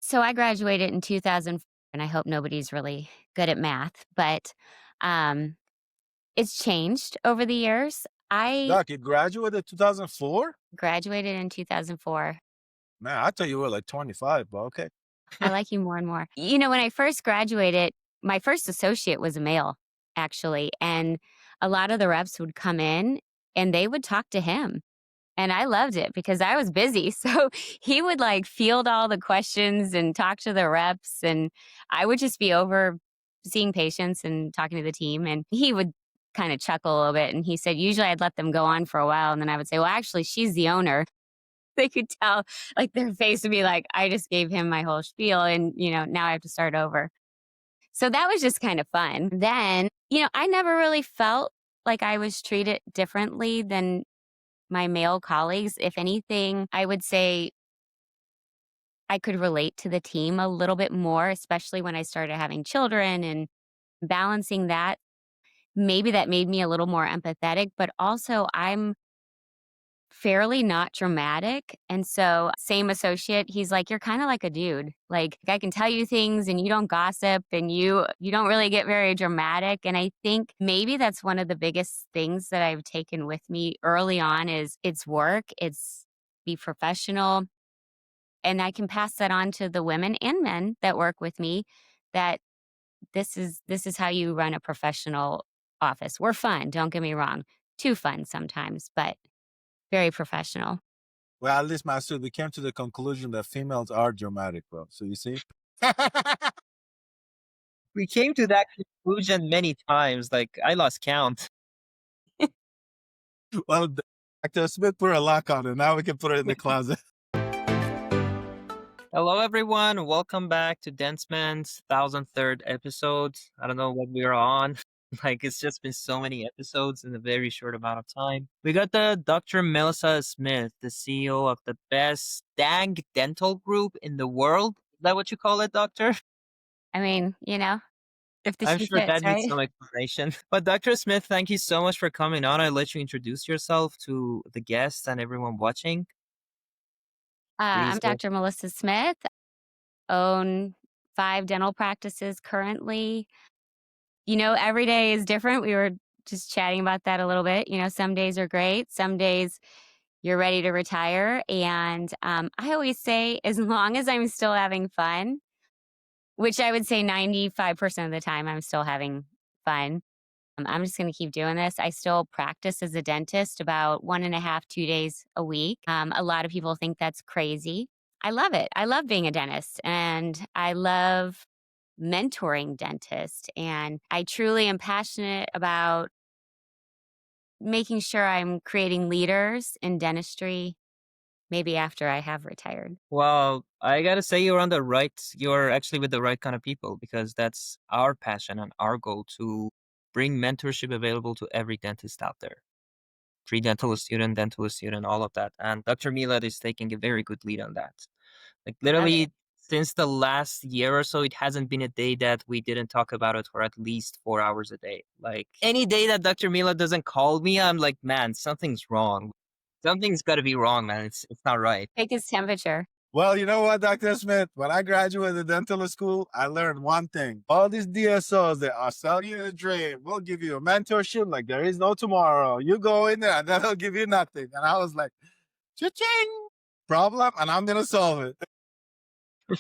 So I graduated in 2004, and I hope nobody's really good at math, but um, it's changed over the years. I Doc, you graduated 2004? graduated in 2004. Man, I thought you were like 25, but okay. I like you more and more. When I first graduated, my first associate was a male, actually. And a lot of the reps would come in and they would talk to him. And I loved it because I was busy. So he would like field all the questions and talk to the reps. And I would just be over seeing patients and talking to the team. And he would kind of chuckle a little bit. And he said, usually I'd let them go on for a while. And then I would say, well, actually, she's the owner. They could tell, like, their face would be like, I just gave him my whole spiel. And, now I have to start over. So that was just kind of fun. Then, I never really felt like I was treated differently than my male colleagues. If anything, I would say I could relate to the team a little bit more, especially when I started having children and balancing that. Maybe that made me a little more empathetic, but also I'm fairly not dramatic. And so, same associate, he's like, "You're kind of like a dude. Like I can tell you things and you don't gossip and you don't really get very dramatic." And I think maybe that's one of the biggest things that I've taken with me early on is it's work, it's be professional, and I can pass that on to the women and men that work with me that this is how you run a professional office. We're fun, don't get me wrong. Too fun sometimes, but very professional. Well, at least, Master, we came to the conclusion that females are dramatic, bro. So you see? We came to that conclusion many times. Like I lost count. Well, Dr. Smith put a lock on it. Now we can put it in the closet. Hello, everyone. Welcome back to Denceman's 1003rd episode. I don't know what we're on. Like it's just been so many episodes in a very short amount of time. We got the Dr. Melissa Smith, the CEO of the best dang dental group in the world. Is that what you call it, doctor? I mean, if the I'm shoe sure fits, that needs right? some explanation. But Dr. Smith, thank you so much for coming on. I'll let you introduce yourself to the guests and everyone watching. I'm Please go. Dr. Melissa Smith, own 5 dental practices currently. Every day is different. We were just chatting about that a little bit. Some days are great, some days you're ready to retire. And I always say, as long as I'm still having fun, which I would say 95% of the time I'm still having fun, I'm just going to keep doing this. I still practice as a dentist about 1.5, 2 days a week. A lot of people think that's crazy. I love it. I love being a dentist and I love mentoring dentists. And I truly am passionate about making sure I'm creating leaders in dentistry, maybe after I have retired. Well, I gotta say you're actually with the right kind of people because that's our passion and our goal to bring mentorship available to every dentist out there. Pre-dental student, dental student, all of that. And Dr. Milad is taking a very good lead on that. Like Love it. literally since the last year or so, it hasn't been a day that we didn't talk about it for at least 4 hours a day. Like any day that Dr. Milad doesn't call me, I'm like, man, something's wrong. Something's gotta be wrong, man. It's not right. Take his temperature. Well, you know what, Dr. Smith? When I graduated dental school, I learned one thing. All these DSOs that are selling you a dream, we'll give you a mentorship like there is no tomorrow. You go in there and they'll give you nothing. And I was like, cha-ching, problem, and I'm going to solve it.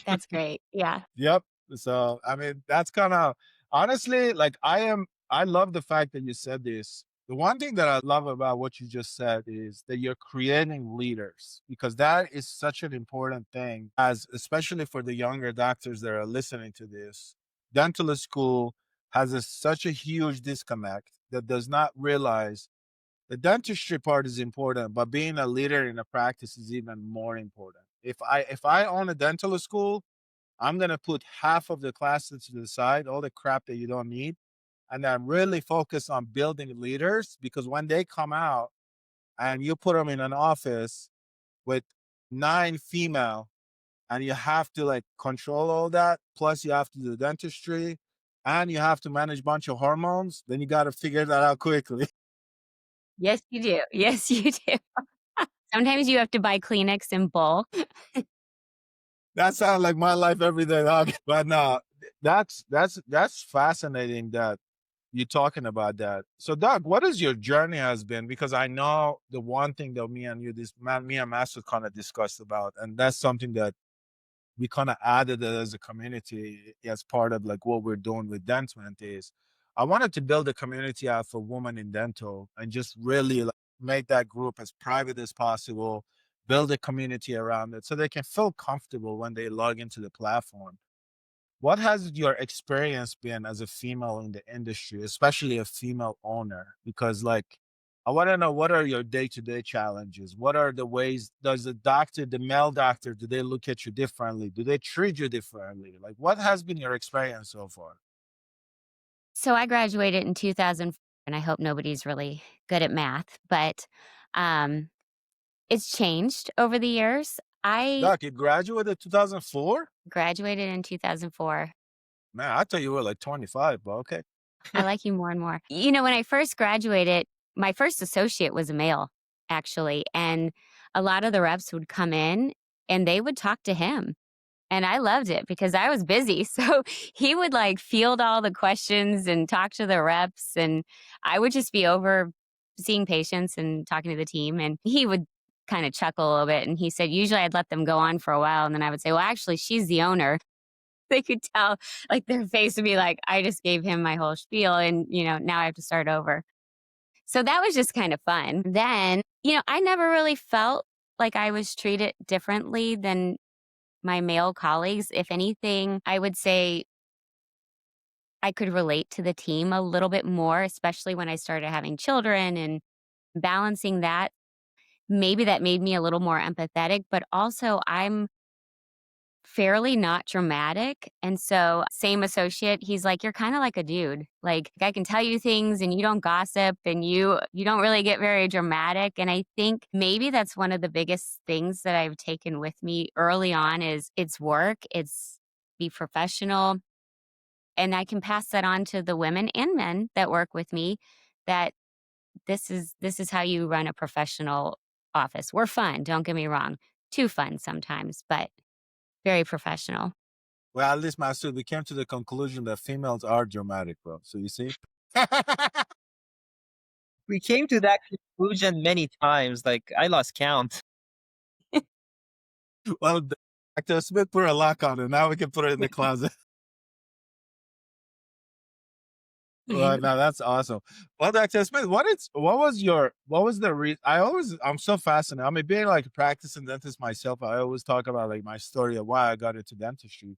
That's great. Yeah. Yep. So, I mean, that's kind of honestly, like I love the fact that you said this. The one thing that I love about what you just said is that you're creating leaders because that is such an important thing, as especially for the younger doctors that are listening to this. Dental school has such a huge disconnect that does not realize the dentistry part is important, but being a leader in a practice is even more important. If I own a dental school, I'm gonna put half of the classes to the side, all the crap that you don't need, and then really focus on building leaders because when they come out and you put them in an office with 9 female and you have to like control all that, plus you have to do dentistry and you have to manage a bunch of hormones, then you got to figure that out quickly. Yes, you do. Yes, you do. Sometimes you have to buy Kleenex in bulk. That sounds like my life every day, dog. But no, that's fascinating that you're talking about that. So, Doug, what is your journey has been? Because I know the one thing that me and Master kind of discussed about, and that's something that we kind of added it as a community as part of like what we're doing with Dentment is I wanted to build a community out for women in dental and just really like make that group as private as possible, build a community around it so they can feel comfortable when they log into the platform. What has your experience been as a female in the industry, especially a female owner? Because like I want to know what are your day-to-day challenges? What are the ways does the male doctor, do they look at you differently? Do they treat you differently? Like what has been your experience so far? So I graduated in 2004, and I hope nobody's really good at math, but um, it's changed over the years. I Doc, you graduated 2004? graduated in 2004. Man, I thought you were like 25, but okay. I like you more and more. When I first graduated, my first associate was a male, actually. And a lot of the reps would come in and they would talk to him. And I loved it because I was busy. So he would like field all the questions and talk to the reps. And I would just be over seeing patients and talking to the team. And he would kind of chuckle a little bit. And he said, usually I'd let them go on for a while. And then I would say, well, actually, she's the owner. They could tell, like, their face would be like, I just gave him my whole spiel and, now I have to start over. So that was just kind of fun. Then, I never really felt like I was treated differently than my male colleagues. If anything, I would say I could relate to the team a little bit more, especially when I started having children and balancing that. Maybe that made me a little more empathetic, but also I'm fairly not dramatic. And so, same associate, he's like, "You're kinda like a dude. Like, I can tell you things and you don't gossip and you don't really get very dramatic." And I think maybe that's one of the biggest things that I've taken with me early on is it's work, it's be professional, and I can pass that on to the women and men that work with me that this is how you run a professional office. We're fun, don't get me wrong. Too fun sometimes, but very professional. Well, at least Master, we came to the conclusion that females are dramatic, bro. So you see? We came to that conclusion many times. Like I lost count. Well, Dr. Smith put a lock on it. Now we can put it in the closet. Well, now that's awesome. Well, Dr. Smith, what was the reason? I'm so fascinated. I mean, being like a practicing dentist myself, I always talk about like my story of why I got into dentistry.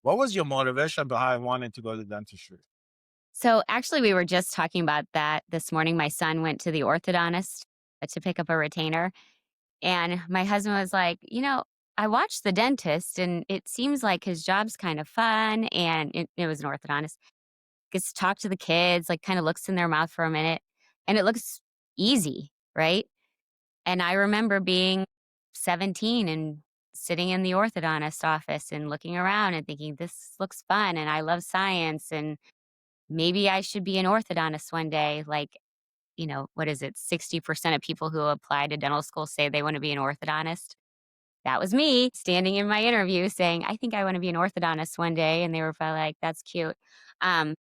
What was your motivation behind wanting to go to dentistry? So actually, we were just talking about that this morning. My son went to the orthodontist to pick up a retainer. And my husband was like, I watched the dentist and it seems like his job's kind of fun. And it was an orthodontist. Gets to talk to the kids, like kind of looks in their mouth for a minute. And it looks easy, right? And I remember being 17 and sitting in the orthodontist office and looking around and thinking, this looks fun. And I love science. And maybe I should be an orthodontist one day. Like, what is it? 60% of people who apply to dental school say they want to be an orthodontist. That was me standing in my interview saying, I think I want to be an orthodontist one day. And they were probably like, that's cute. Um,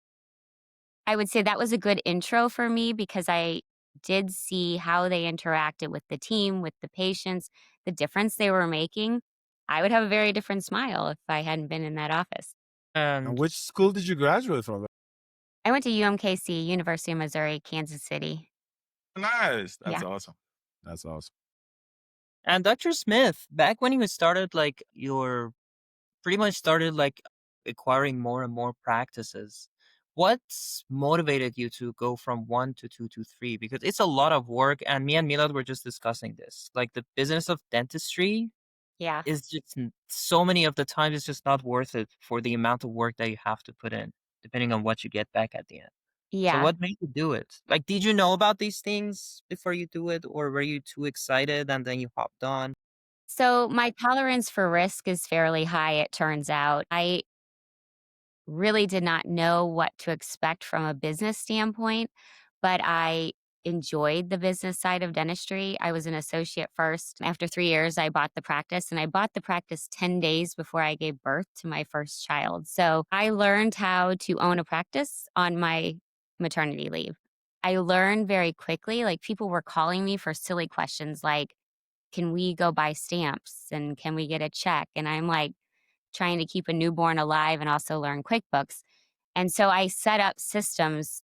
I would say that was a good intro for me because I did see how they interacted with the team, with the patients, the difference they were making. I would have a very different smile if I hadn't been in that office. And And which school did you graduate from? I went to UMKC, University of Missouri, Kansas City. Nice. That's Yeah. awesome. That's awesome. and Dr. Smith, back when you started like your pretty much started like acquiring more and more practices. What's motivated you to go from one to two to three? Because it's a lot of work, and me and Milad were just discussing this. Like the business of dentistry Yeah. is just so many of the times it's just not worth it for the amount of work that you have to put in, depending on what you get back at the end. So Yeah. what made you do it? Like, did you know about these things before you do it, or were you too excited and then you hopped on? So my tolerance for risk is fairly high, it turns out. I really did not know what to expect from a business standpoint, but I enjoyed the business side of dentistry. I was an associate first. After 3 years, I bought the practice, and I bought the practice 10 days before I gave birth to my first child. So I learned how to own a practice on my maternity leave. I learned very quickly, like, people were calling me for silly questions like, "Can we go buy stamps, and can we get a check?" And I'm, like, trying to keep a newborn alive and also learn QuickBooks. And so I set up systems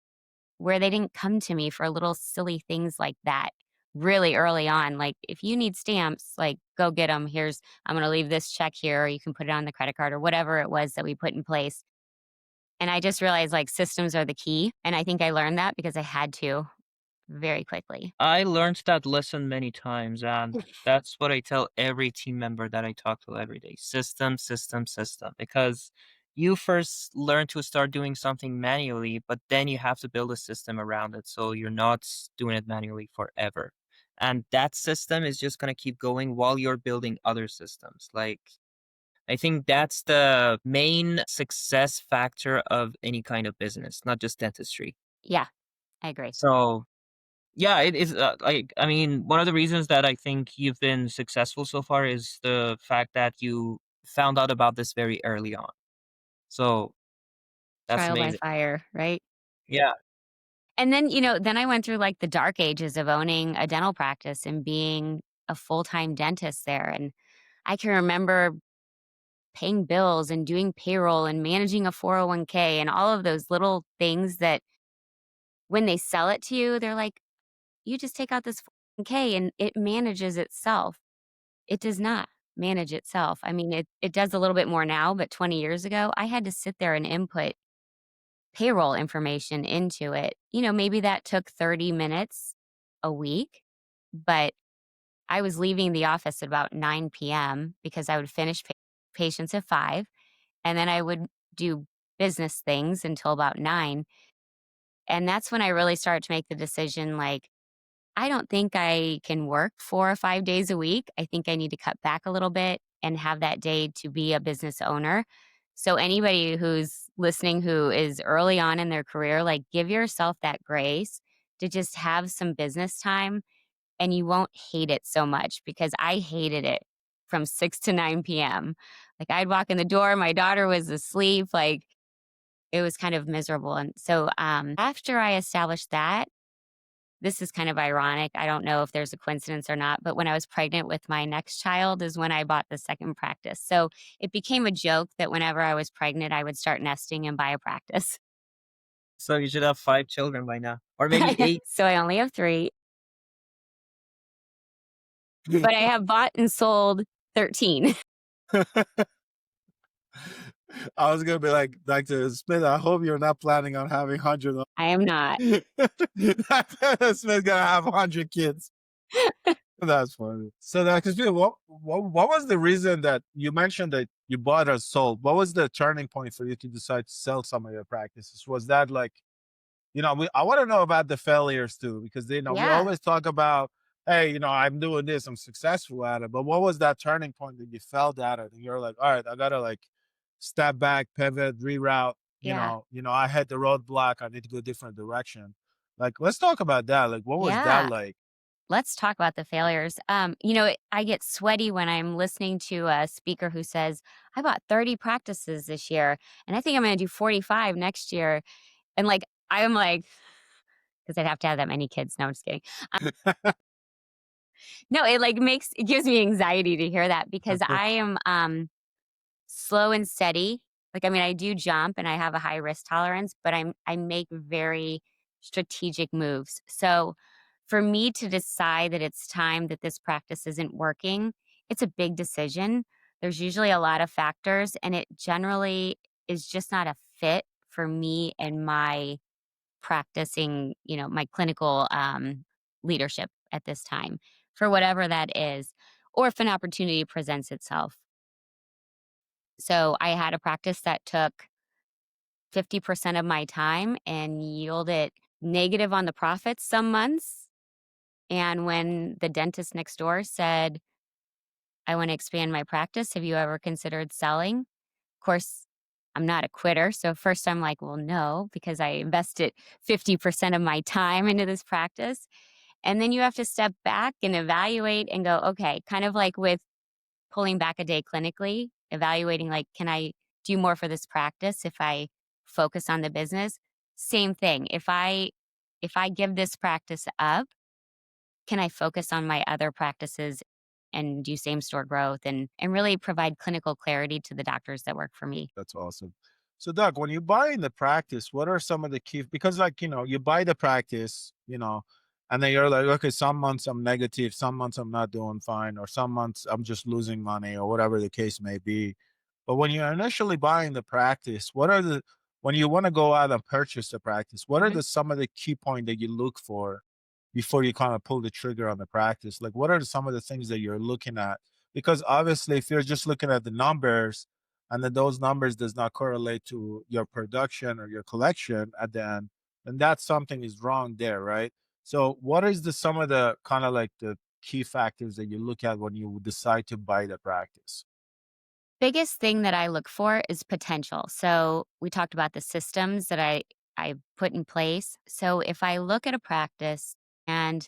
where they didn't come to me for little silly things like that really early on. Like, if you need stamps, like, go get them. I'm going to leave this check here, or you can put it on the credit card or whatever it was that we put in place. And I just realized like systems are the key. And I think I learned that because I had to very quickly. I learned that lesson many times, and that's what I tell every team member that I talk to every day. System, system, system. Because you first learn to start doing something manually, but then you have to build a system around it so you're not doing it manually forever. And that system is just going to keep going while you're building other systems. Like, I think that's the main success factor of any kind of business, not just dentistry. Yeah, I agree. So, yeah, it is, like, I mean, one of the reasons that I think you've been successful so far is the fact that you found out about this very early on. So, that's Trial by amazing. fire, right? Yeah. And then, then I went through like the dark ages of owning a dental practice and being a full time dentist there. And I can remember paying bills and doing payroll and managing a 401k and all of those little things that when they sell it to you, they're like, you just take out this 401k and it manages itself. It does not manage itself. I mean, it does a little bit more now, but 20 years ago, I had to sit there and input payroll information into it. Maybe that took 30 minutes a week, but I was leaving the office at about 9 p.m. because I would finish patients at 5, and then I would do business things until about 9. And that's when I really started to make the decision like, I don't think I can work 4 or 5 days a week. I think I need to cut back a little bit and have that day to be a business owner. So anybody who's listening who is early on in their career, like, give yourself that grace to just have some business time and you won't hate it so much because I hated it from 6 to 9 p.m. Like, I'd walk in the door, my daughter was asleep, like, it was kind of miserable. And so after I established that, this is kind of ironic. I don't know if there's a coincidence or not, but when I was pregnant with my next child is when I bought the second practice. So it became a joke that whenever I was pregnant, I would start nesting and buy a practice. So you should have 5 children by now, or maybe 8. So I only have 3, but I have bought and sold 13. I was gonna be like, Dr. Smith, I hope you're not planning on having 100. I am not. Dr. Smith's gonna have 100 kids. That's funny. So, Dr. Smith, what was the reason that you mentioned that you bought or sold? What was the turning point for you to decide to sell some of your practices? Was that like, I want to know about the failures too, because we Yeah. always talk about, hey, I'm doing this, I'm successful at it. But what was that turning point that you felt at it? And you're like, all right, I gotta like step back, pivot, reroute. Yeah. I hit the roadblock. I need to go a different direction. Like, let's talk about that. Like, what was that Yeah. like? Let's talk about the failures. I get sweaty when I'm listening to a speaker who says, I bought 30 practices this year and I think I'm going to do 45 next year. And like, I'm like, because I'd have to have that many kids. No, I'm just kidding. No, it gives me anxiety to hear that because Okay. I am slow and steady. Like, I mean, I do jump and I have a high risk tolerance, but I make very strategic moves. So for me to decide that it's time that this practice isn't working, it's a big decision. There's usually a lot of factors, and it generally is just not a fit for me and my practicing, my clinical leadership at this time, for whatever that is, or if an opportunity presents itself. So I had a practice that took 50% of my time and yielded negative on the profits some months. And when the dentist next door said, I want to expand my practice, have you ever considered selling? Of course, I'm not a quitter. So first I'm like, well, no, because I invested 50% of my time into this practice. And then you have to step back and evaluate and go, okay, kind of like with pulling back a day clinically, evaluating like, can I do more for this practice if I focus on the business? Same thing. If I give this practice up, can I focus on my other practices and do same store growth and really provide clinical clarity to the doctors that work for me? That's awesome. So, Doug, when you buy in the practice, what are some of the key? Because, like, you buy the practice, and then you're like, okay, some months I'm negative, some months I'm not doing fine, or some months I'm just losing money, or whatever the case may be. But when you're initially buying the practice, when you want to go out and purchase the practice, what are Mhm. some of the key point that you look for before you kind of pull the trigger on the practice? Like, what are some of the things that you're looking at? Because obviously, if you're just looking at the numbers, and then those numbers does not correlate to your production or your collection at the end, then that's something is wrong there, right? So what is the some of the kind of like the key factors that you look at when you decide to buy the practice? Biggest thing that I look for is potential. So we talked about the systems that I put in place. So if I look at a practice and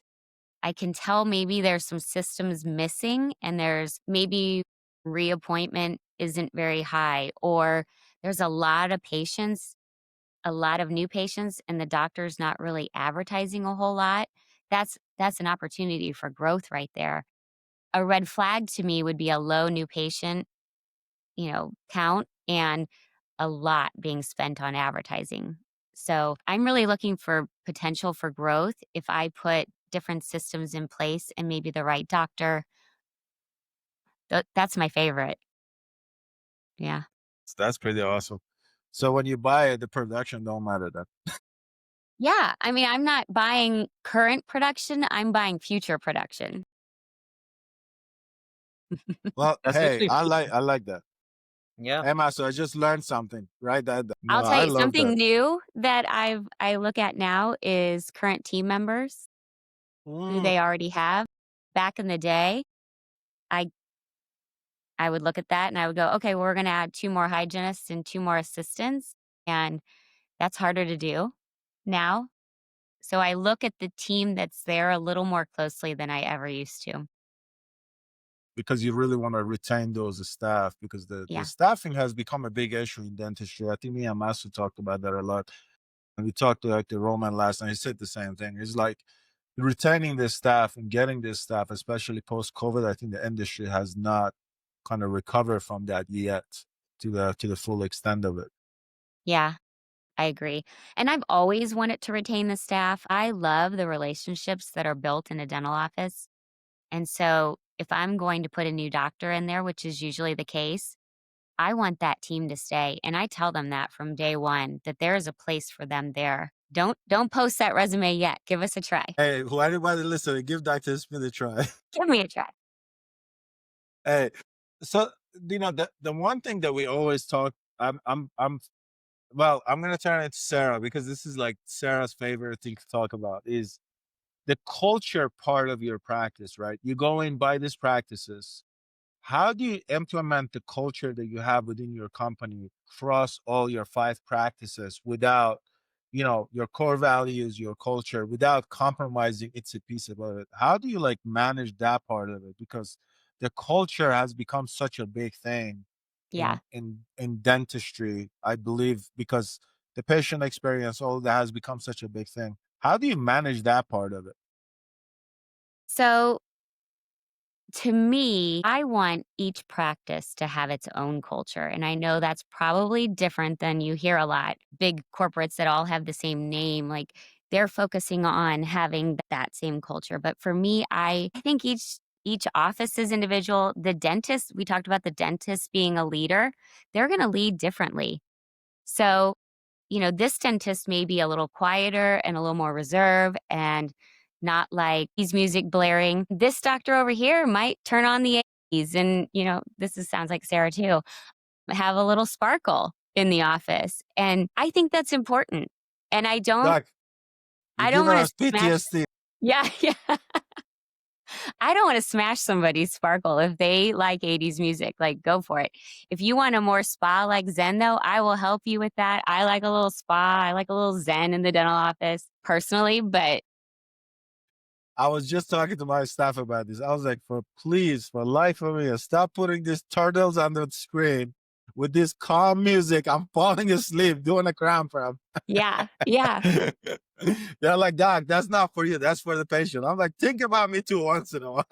I can tell maybe there's some systems missing and there's maybe reappointment isn't very high, or there's a lot of patients, a lot of new patients, and the doctor's not really advertising a whole lot. That's an opportunity for growth right there. A red flag to me would be a low new patient, count and a lot being spent on advertising. So I'm really looking for potential for growth if I put different systems in place and maybe the right doctor. That's my favorite. Yeah. So that's pretty awesome. So when you buy it, the production don't matter then. Yeah. I mean, I'm not buying current production, I'm buying future production. Well, That's hey, actually really I like that. yeah. Hey, Master, I just learned something. Right? No, I'll tell I you love something that. new that I look at now is current team members, who Mm, they already have. Back in the day, I I would look at that and I would go, okay, well, we're going to add two more hygienists and two more assistants. And that's harder to do now. So I look at the team that's there a little more closely than I ever used to. because you really want to retain those staff because the Yeah. staffing has become a big issue in dentistry. I think me and Master talked about that a lot. And we talked to like the Roman last night. He said the same thing. It's like retaining this staff and getting this staff, especially post COVID. I think the industry has not kind of recovered from that yet to the full extent of it. Yeah, I agree. And I've always wanted to retain the staff. I love the relationships that are built in a dental office. And so if I'm going to put a new doctor in there, which is usually the case, I want that team to stay, and I tell them that from day 1 that there is a place for them there. Don't post that resume yet. Give us a try. Hey, who anybody listening, give Dr. Smith a try. Give me a try. Hey, so the one thing that we always talk, I'm well, I'm gonna turn it to Sarah because this is like Sarah's favorite thing to talk about is the culture part of your practice, right? You go in, buy these practices. How do you implement the culture that you have within your company across all your 5 practices without, your core values, your culture, without compromising it's a piece about it? How do you like manage that part of it? Because the culture has become such a big thing Yeah. in dentistry, I believe, because the patient experience, all that has become such a big thing. How do you manage that part of it? So, to me, I want each practice to have its own culture, and I know that's probably different than you hear a lot. Big corporates that all have the same name, like, they're focusing on having that same culture, but for me, I think each office is individual. The dentist, we talked about the dentist being a leader, they're gonna lead differently. So, this dentist may be a little quieter and a little more reserved and not like he's music blaring. This doctor over here might turn on the ACs and, sounds like Sarah too, have a little sparkle in the office. And I think that's important. And Doc, you're I don't giving want to us smash. PTSD. Yeah, yeah. I don't want to smash somebody's sparkle. If they like 80s music, like go for it. If you want a more spa like Zen, though, I will help you with that. I like a little spa. I like a little Zen in the dental office personally, but I was just talking to my staff about this. I was like, please, for life of me, stop putting these turtles on the screen with this calm music. I'm falling asleep doing a crown prep. yeah, yeah. They're like, Doc, that's not for you. That's for the patient. I'm like, think about me too once in a while.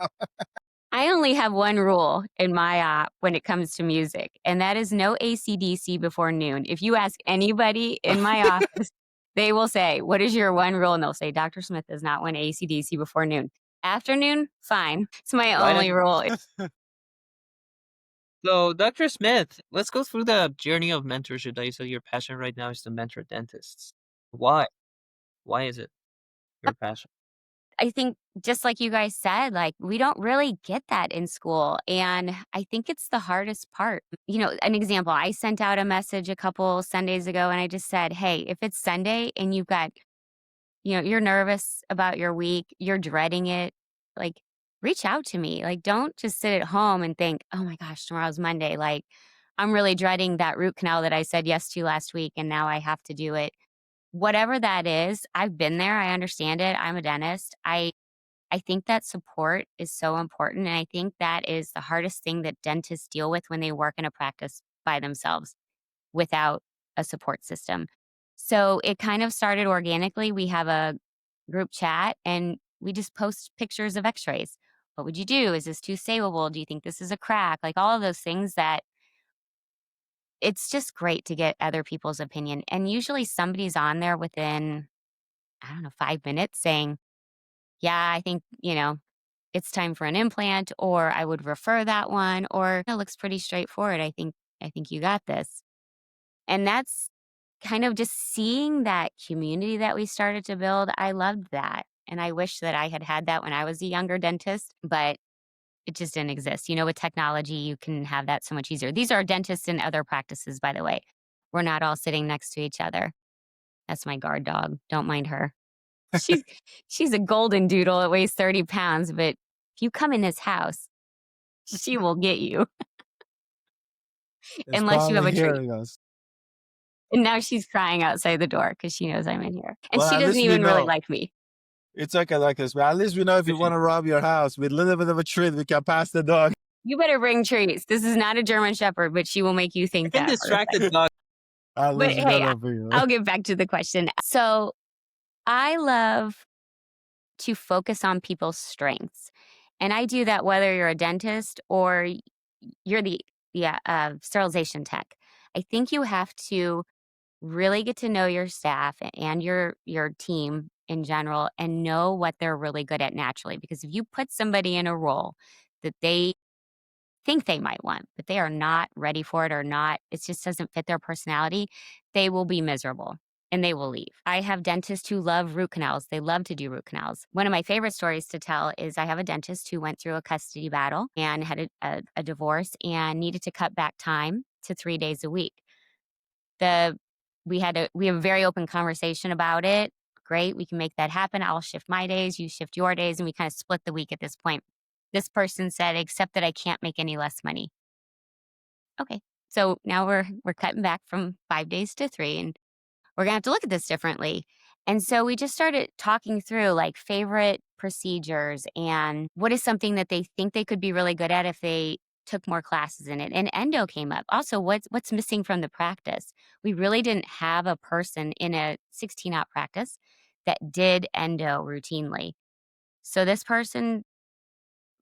I only have one rule in my op when it comes to music, and that is no AC/DC before noon. If you ask anybody in my office, they will say, "What is your one rule?" And they'll say, "Dr. Smith does not want AC/DC before noon." Afternoon, fine. It's my Right. only rule. So, Dr. Smith, let's go through the journey of mentorship that you said your passion right now is to mentor dentists. Why? Why is it your passion? I think just like you guys said, like we don't really get that in school. And I think it's the hardest part. An example, I sent out a message a couple Sundays ago and I just said, hey, if it's Sunday and you've got, you're nervous about your week, you're dreading it, like reach out to me. Like don't just sit at home and think, oh my gosh, tomorrow's Monday. Like I'm really dreading that root canal that I said yes to last week and now I have to do it. Whatever that is, I've been there. I understand it. I'm a dentist. I think that support is so important. And I think that is the hardest thing that dentists deal with when they work in a practice by themselves without a support system. So it kind of started organically. We have a group chat and we just post pictures of x rays. What would you do? Is this too savable? Do you think this is a crack? Like all of those things that it's just great to get other people's opinion. And usually somebody's on there within, I don't know, 5 minutes saying, yeah, I think, it's time for an implant, or I would refer that one, or it looks pretty straightforward. I think you got this. And that's kind of just seeing that community that we started to build. I loved that. And I wish that I had had that when I was a younger dentist, but it just didn't exist. With technology, you can have that so much easier. These are dentists in other practices, by the way. We're not all sitting next to each other. That's my guard dog. Don't mind her. She's she's a golden doodle. It weighs 30 pounds, but if you come in this house, she will get you It's unless you have probably a treat. hearing us. And now she's crying outside the door because she knows I'm in here. And Well, she at doesn't least we even really know. like me. It's okay like this. But at least we know if you want to rob your house with a little bit of a treat, we can pass the dog. You better bring treats. This is not a German Shepherd, but she will make you I think can that for a distract the second. dog. At But least we know hey, that for you. I'll get back to the question. So I love to focus on people's strengths. And I do that whether you're a dentist or you're the sterilization tech. I think you have to really get to know your staff and your team in general and know what they're really good at naturally. Because if you put somebody in a role that they think they might want, but they are not ready for it or not, it just doesn't fit their personality, they will be miserable and they will leave. I have dentists who love root canals. They love to do root canals. One of my favorite stories to tell is I have a dentist who went through a custody battle and had a divorce and needed to cut back time to 3 days a week. The we had a very open conversation about it. Great, we can make that happen. I'll shift my days, you shift your days, and we kind of split the week at this point. This person said, except that I can't make any less money. Okay. So now we're cutting back from 5 days to three, and we're gonna have to look at this differently. And so we just started talking through like favorite procedures and what is something that they think they could be really good at if they took more classes in it. And endo came up. Also, what's missing from the practice? We really didn't have a person in a 16-op practice that did endo routinely. So this person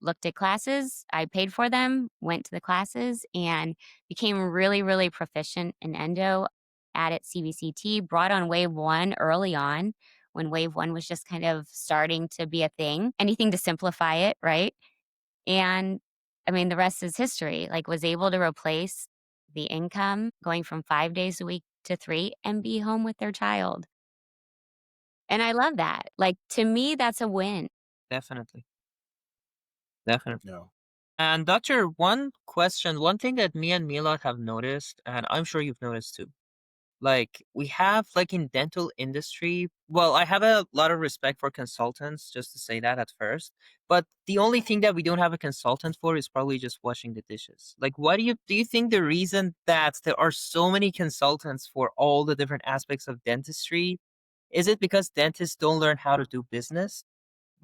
looked at classes. I paid for them, went to the classes, and became really, really proficient in endo. Added CBCT, brought on wave one early on when wave one was just kind of starting to be a thing. Anything to simplify it, right? And I mean, the rest is history. Like, was able to replace the income going from 5 days a week to three and be home with their child. And I love that. Like, to me, that's a win. Definitely. Definitely. No. And Doctor, one thing that me and Milad have noticed, and I'm sure you've noticed too, Like we have like in dental industry, well, I have a lot of respect for consultants, just to say that at first. But the only thing that we don't have a consultant for is probably just washing the dishes. Like what do you think the reason that there are so many consultants for all the different aspects of dentistry, is it because dentists don't learn how to do business?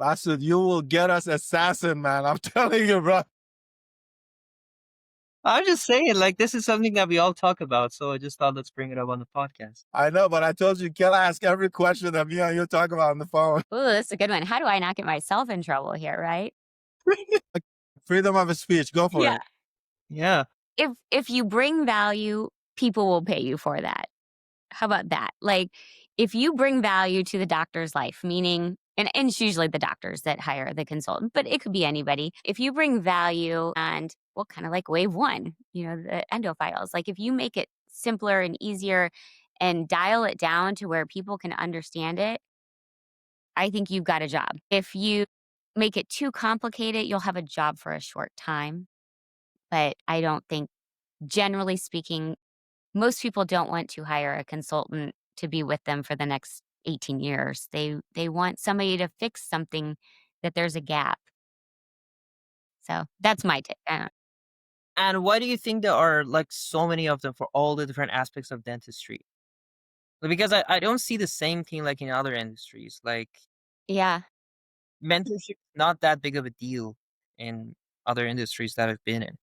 Masood, you will get us assassin, man. I'm telling you, bro. I'm just saying, like, this is something that we all talk about, so I just thought let's bring it up on the podcast. I know, but I told you can't ask every question that me and you talk about on the phone. Ooh, that's a good one. How do I not get myself in trouble here, right? Freedom of speech. Go for Yeah. it. Yeah. If you bring value, people will pay you for that. How about that? Like, if you bring value to the doctor's life, meaning, and it's usually the doctors that hire the consultant, but it could be anybody. If you bring value and, well, kind of like wave one, the endophiles, like if you make it simpler and easier and dial it down to where people can understand it, I think you've got a job. If you make it too complicated, you'll have a job for a short time. But I don't think, generally speaking, most people don't want to hire a consultant to be with them for the next 18 years. They want somebody to fix something that there's a gap. So that's my take. I don't And why do you think there are like so many of them for all the different aspects of dentistry? Like, because I don't see the same thing like in other industries. Like Yeah. mentorship is not that big of a deal in other industries that I've been in.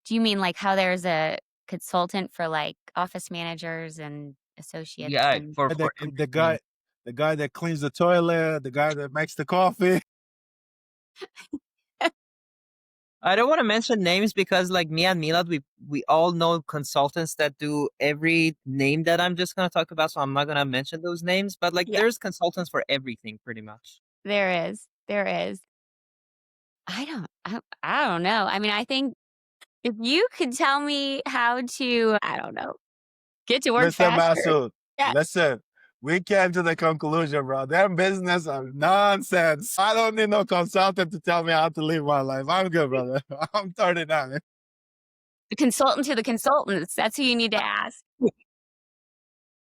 Do you mean like how there's a consultant for like office managers and associates Yeah, and The, for the everything. guy, the guy that cleans the toilet, the guy that makes the coffee. I don't want to mention names because like me and Milad, we all know consultants that do every name that I'm just gonna talk about, so I'm not gonna mention those names. But like yeah, there's consultants for everything pretty much. there is. There is. I don't know. I mean, I think if you could tell me how to, I don't know, get to work Mr. faster. Masood, Yeah. listen, we came to the conclusion, bro. Their business are nonsense. I don't need no consultant to tell me how to live my life. I'm good, brother. I'm 39. The consultant to the consultants. That's who you need to ask.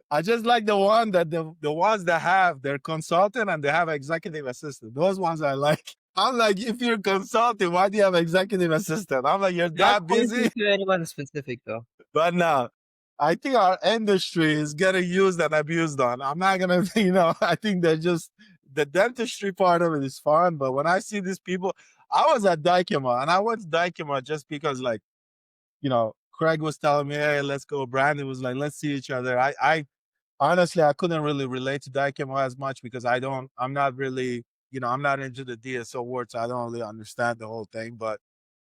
I just like the ones that have their consultant and they have executive assistant. Those ones I like. I'm like, if you're consulting, why do you have executive assistant? I'm like, you're Not that pointing busy? to anyone specific though. But no, I think our industry is getting used and abused on. I'm not gonna, I think they're just the dentistry part of it is fun. But when I see these people, I was at Dykema and I went to Dykema just because, like, Craig was telling me, hey, let's go. Brandon was like, let's see each other. I honestly, I couldn't really relate to Dykema as much because I'm not really, I'm not into the DSO world, so I don't really understand the whole thing. But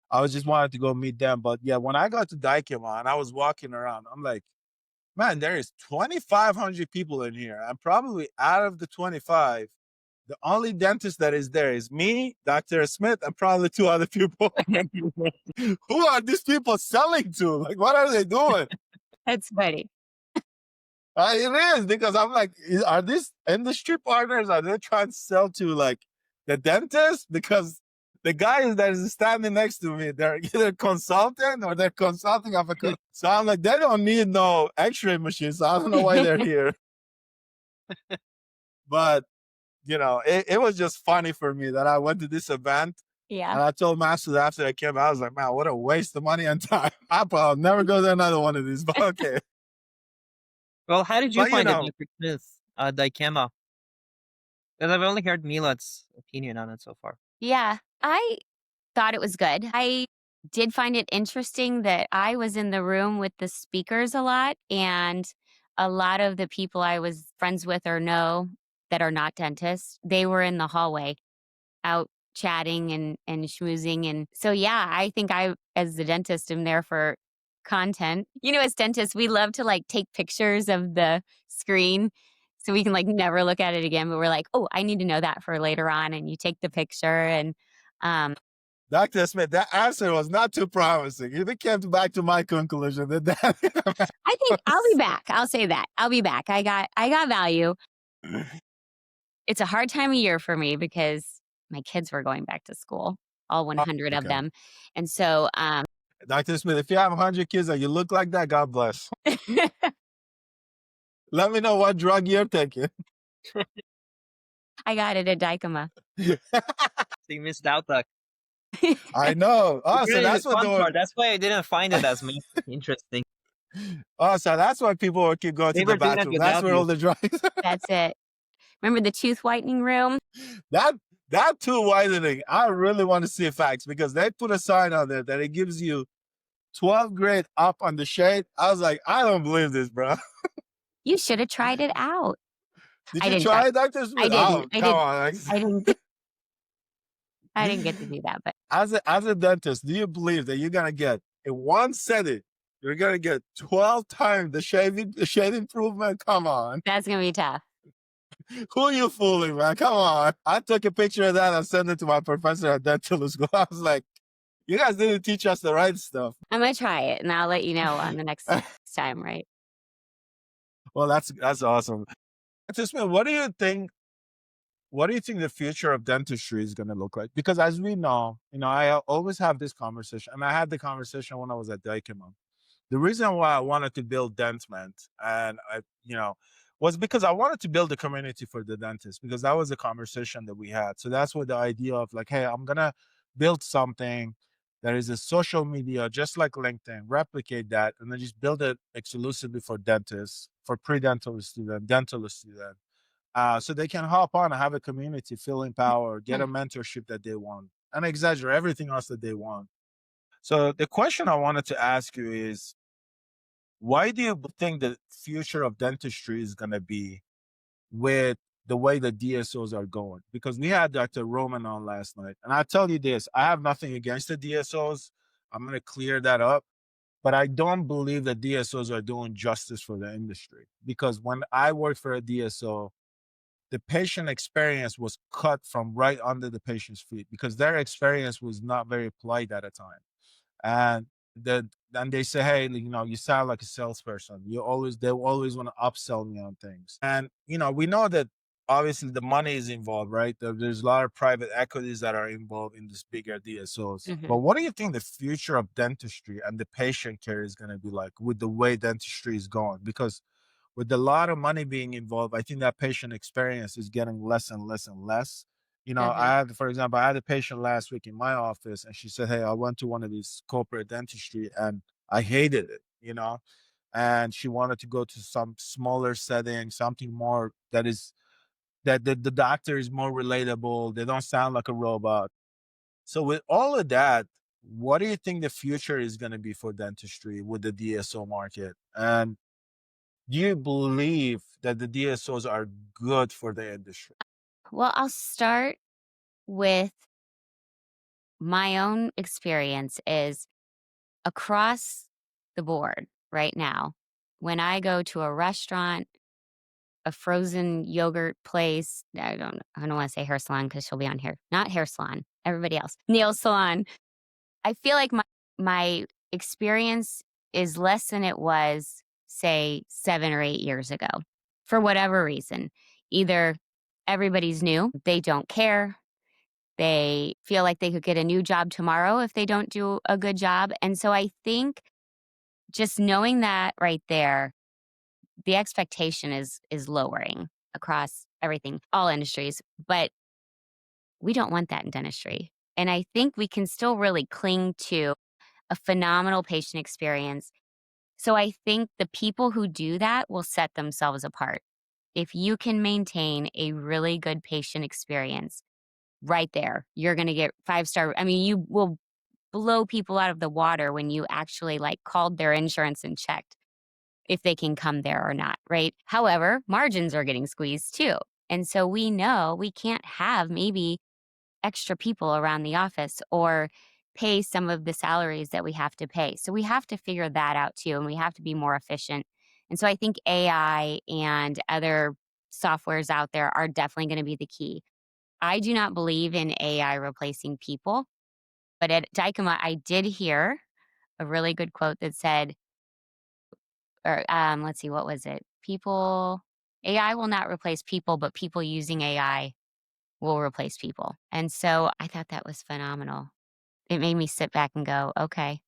I was just wanted to go meet them. But yeah, when I got to Dykema and I was walking around, I'm like, man, there is 2,500 people in here. And probably out of the 25, the only dentist that is there is me, Dr. Smith, and probably two other people. Who are these people selling to? Like, what are they doing? That's funny. It is because I'm like, are these industry partners? Are they trying to sell to like the dentist? Because the guys that is standing next to me, they're either consultant or they're consulting of a. So I'm like, they don't need no X-ray machine. So I don't know why they're here. But it was just funny for me that I went to this event. Yeah. And I told Masters after I came, I was like, man, what a waste of money and time. I'll never go to another one of these. But okay. Well, how did you But find it, Dr. Smith, Dicema? Because I've only heard Milad's opinion on it so far. Yeah. I thought it was good. I did find it interesting that I was in the room with the speakers a lot, and a lot of the people I was friends with or know that are not dentists, they were in the hallway out chatting and schmoozing. And so, yeah, I think I, as the dentist, am there for content. As dentists, we love to like take pictures of the screen so we can like never look at it again. But we're like, oh, I need to know that for later on. And you take the picture and, um, Dr. Smith, that answer was not too promising. If it came back to my conclusion, that I think I'll be back. I'll say that. I'll be back. I got value. It's a hard time of year for me because my kids were going back to school, all 100 of okay. them. And so, Dr. Smith, if you have 100 kids and you look like that, God bless. Let me know what drug you're taking. I got it at Dykema. So you missed out that. I know. Oh, so Really the that's what they fun were. part. That's why I didn't find it as much interesting. Oh, so that's why people will keep going to They the were doing it bathroom. That's without where you. all the drugs. That's it. Remember the tooth whitening room? that that tooth whitening. I really want to see facts because they put a sign on there that it gives you 12th grade up on the shade. I was like, I don't believe this, bro. You should have tried it out. Did I you didn't try. try it, Doctor I Smith? didn't. Oh, come on. I didn't get. I didn't get to do that, but As a dentist, do you believe that you're gonna get in one setting, you're gonna get 12 times the shade improvement? Come on. that's gonna be tough. Who are you fooling, man? Come on. I took a picture of that and sent it to my professor at dental school. I was like, you guys didn't teach us the right stuff. I'm gonna try it, and I'll let you know on the next time. Right? Well, that's awesome. Just man, what do you think the future of dentistry is going to look like? Because as we know, I always have this conversation, and I had the conversation when I was at Dykema. The reason why I wanted to build Dentment and was because I wanted to build a community for the dentists because that was the conversation that we had. So that's what the idea of like, hey, I'm gonna build something that is a social media, just like LinkedIn, replicate that, and then just build it exclusively for dentists, for pre-dental student, dental student. So they can hop on and have a community, feel empowered, get a mentorship that they want, and exaggerate everything else that they want. So the question I wanted to ask you is, why do you think the future of dentistry is going to be with the way the DSOs are going? Because we had Dr. Roman on last night, and I tell you this, I have nothing against the DSOs. I'm going to clear that up. But I don't believe that DSOs are doing justice for the industry. Because when I worked for a DSO, the patient experience was cut from right under the patient's feet because their experience was not very polite at a time. And then they say, hey, you sound like a salesperson. They always want to upsell me on things. And we know that obviously the money is involved, right? There's a lot of private equities that are involved in this bigger DSOs. But what do you think the future of dentistry and the patient care is going to be like with the way dentistry is going? Because with a lot of money being involved, I think that patient experience is getting less and less and less. For example, I had a patient last week in my office and she said, hey, I went to one of these corporate dentistry and I hated it. And she wanted to go to some smaller setting, something more that the doctor is more relatable. They don't sound like a robot. So with all of that, what do you think the future is going to be for dentistry with the DSO market? And do you believe that the DSOs are good for the industry? Well, I'll start with my own experience is across the board right now. When I go to a restaurant, a frozen yogurt place, I don't want to say hair salon because she'll be on here. Not hair salon, everybody else. Nail salon. I feel like my experience is less than it was, say, 7 or 8 years ago. For whatever reason. Either everybody's new, they don't care, they feel like they could get a new job tomorrow if they don't do a good job. And so I think just knowing that right there, the expectation is lowering across everything, all industries, but we don't want that in dentistry. And I think we can still really cling to a phenomenal patient experience. So I think the people who do that will set themselves apart. If you can maintain a really good patient experience right there, you're going to get 5-star. I mean, you will blow people out of the water when you actually like called their insurance and checked if they can come there or not, right? However, margins are getting squeezed too. And so we know we can't have maybe extra people around the office or pay some of the salaries that we have to pay. So we have to figure that out too, and we have to be more efficient. And so I think AI and other softwares out there are definitely going to be the key. I do not believe in AI replacing people, but at Dykema, I did hear a really good quote that said, or let's see, what was it? AI will not replace people, but people using AI will replace people. And so I thought that was phenomenal. It made me sit back and go, okay,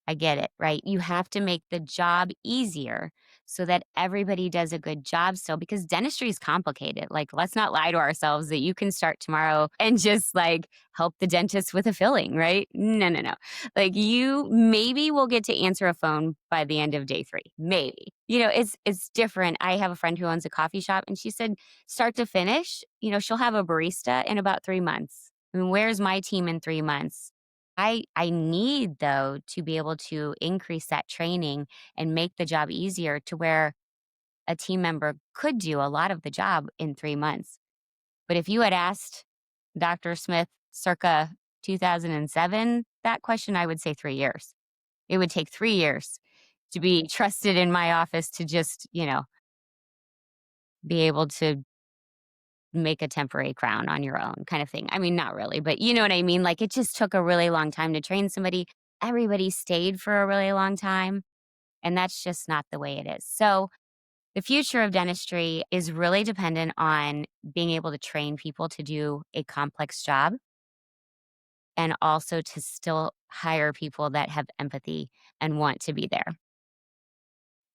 I get it, right? You have to make the job easier so that everybody does a good job still because dentistry is complicated. Like, let's not lie to ourselves that you can start tomorrow and just like help the dentist with a filling, right? No, no, no. Like you maybe will get to answer a phone by the end of day 3. Maybe. It's different. I have a friend who owns a coffee shop and she said start to finish, she'll have a barista in about 3 months. I mean, where's my team in 3 months? I need though to be able to increase that training and make the job easier to where a team member could do a lot of the job in 3 months. But if you had asked Dr. Smith circa 2007 that question, I would say 3 years. It would take 3 years to be trusted in my office to just, be able to make a temporary crown on your own kind of thing. I mean, not really, but you know what I mean? Like it just took a really long time to train somebody. Everybody stayed for a really long time, and that's just not the way it is. So, the future of dentistry is really dependent on being able to train people to do a complex job and also to still hire people that have empathy and want to be there.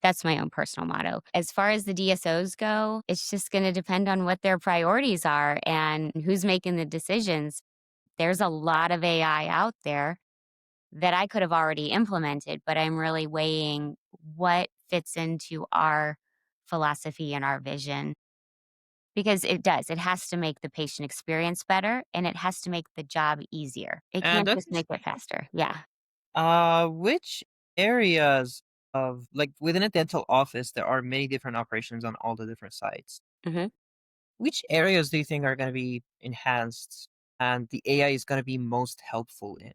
That's my own personal motto. As far as the DSOs go, it's just going to depend on what their priorities are and who's making the decisions. There's a lot of AI out there that I could have already implemented, but I'm really weighing what fits into our philosophy and our vision because it does. It has to make the patient experience better and it has to make the job easier. It And can't Dr. just make it faster. Yeah. Which areas of like within a dental office, there are many different operations on all the different sites. hmm Which areas do you think are going to be enhanced and the AI is going to be most helpful in,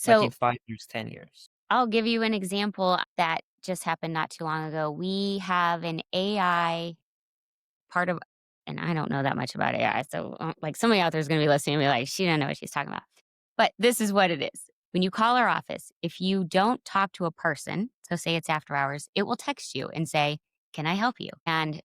like in So 5 years, 10 years? I'll give you an example that just happened not too long ago. We have an AI part of, and I don't know that much about AI. So, like, somebody out there is going to be listening and be like, she doesn't know what she's talking about. But this is what it is. When you call our office, if you don't talk to a person, so say it's after hours, it will text you and say, can I help you? And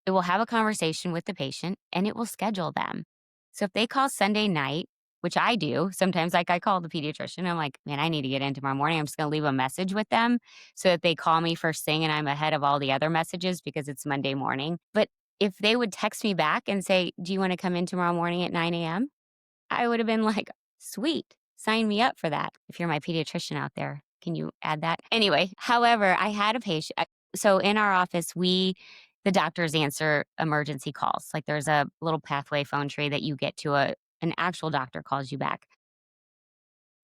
it will have a conversation with the patient and it will schedule them. So if they call Sunday night, which I do, sometimes like I call the pediatrician, I'm like, man, I need to get in tomorrow morning. I'm just going to leave a message with them so that they call me first thing and I'm ahead of all the other messages because it's Monday morning. But if they would text me back and say, do you want to come in tomorrow morning at 9 a.m.? I would have been like, sweet, sign me up for that. If you're my pediatrician out there, can you add that? Anyway, however, I had a patient. So in our office, the doctors answer emergency calls. Like there's a little pathway phone tree that you get to an actual doctor calls you back.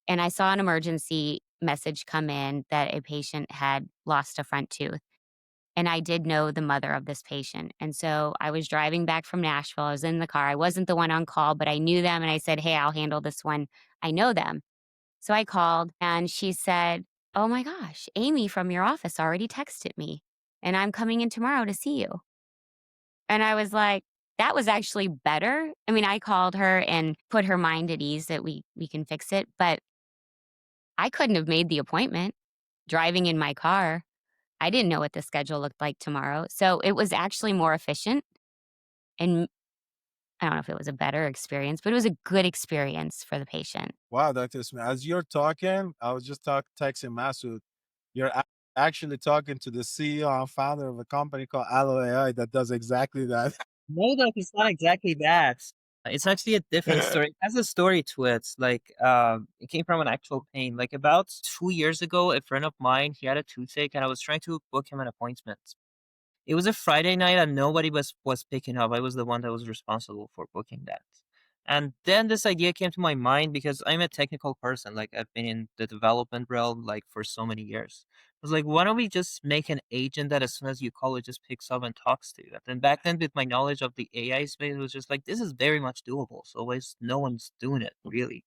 And I saw an emergency message come in that a patient had lost a front tooth. And I did know the mother of this patient. And so I was driving back from Nashville. I was in the car. I wasn't the one on call, but I knew them. And I said, hey, I'll handle this one. I know them. So I called and she said, oh my gosh, Amy from your office already texted me and I'm coming in tomorrow to see you. And I was like, that was actually better. I mean, I called her and put her mind at ease that we can fix it, but I couldn't have made the appointment driving in my car. I didn't know what the schedule looked like tomorrow. So it was actually more efficient. And I don't know if it was a better experience, but it was a good experience for the patient. Wow, Dr. Smith, as you're talking, I was just texting Masood. You're actually talking to the CEO and founder of a company called Alo AI that does exactly that. No, Doc, it's not exactly that. It's actually a different story. It has a story to it. Like, it came from an actual pain. Like about 2 years ago, a friend of mine, he had a toothache, and I was trying to book him an appointment. It was a Friday night and nobody was picking up. I was the one that was responsible for booking that. And then this idea came to my mind because I'm a technical person. Like I've been in the development realm like for so many years. I was like, why don't we just make an agent that as soon as you call it just picks up and talks to you? And then back then with my knowledge of the AI space, it was just like this is very much doable. So no one's doing it really.